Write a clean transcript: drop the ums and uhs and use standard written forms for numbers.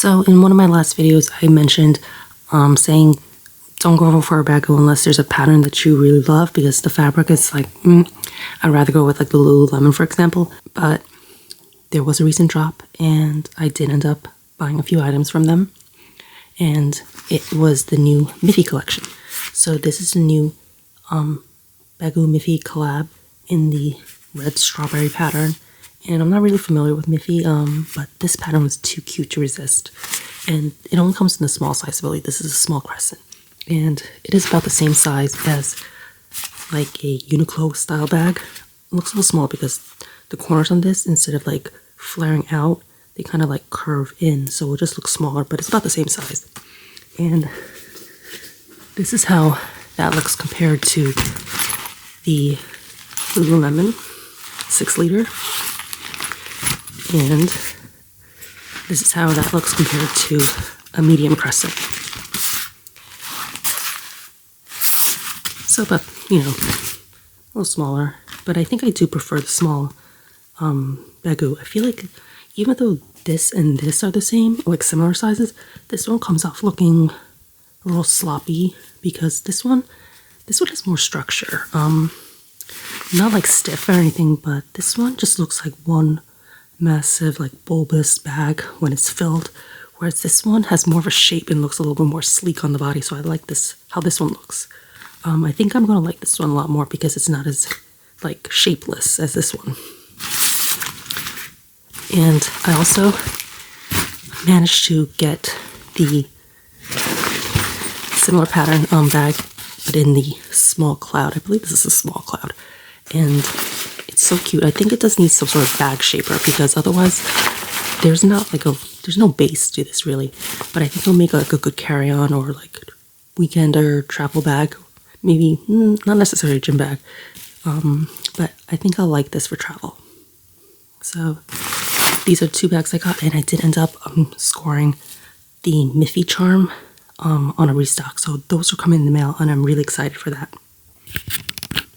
So in one of my last videos, I mentioned saying don't go for a Baggu unless there's a pattern that you really love, because the fabric is like, I'd rather go with like the Lululemon, for example. But there was a recent drop and I did end up buying a few items from them. And it was the new Miffy collection. So this is the new Baggu Miffy collab in the red strawberry pattern. And I'm not really familiar with Miffy, but this pattern was too cute to resist. And it only comes in the small size, I believe. This is a small crescent. And it is about the same size as like a Uniqlo style bag. It looks a little small because the corners on this, instead of like flaring out, they kind of like curve in. So it just looks smaller, but it's about the same size. And this is how that looks compared to the Lululemon 6 liter. And this is how that looks compared to a medium crescent. So about, a little smaller. But I think I do prefer the small Baggu. I feel like even though this and this are the same, like similar sizes, this one comes off looking a little sloppy because this one has more structure. Not like stiff or anything, but this one just looks like one massive like bulbous bag when it's filled, whereas this one has more of a shape and looks a little bit more sleek on the body. So I like this, how this one looks. I think I'm gonna like this one a lot more because it's not as like shapeless as this one. And I also managed to get the similar pattern bag, but in the small cloud. I believe this is a small cloud, and it's so cute. I think it does need some sort of bag shaper because otherwise there's no base to this really. But I think it'll make like a good carry-on or like weekend or travel bag. Maybe not necessarily a gym bag, but I think I'll like this for travel. So these are 2 bags I got, and I did end up scoring the Miffy charm on a restock. So those are coming in the mail, and I'm really excited for that.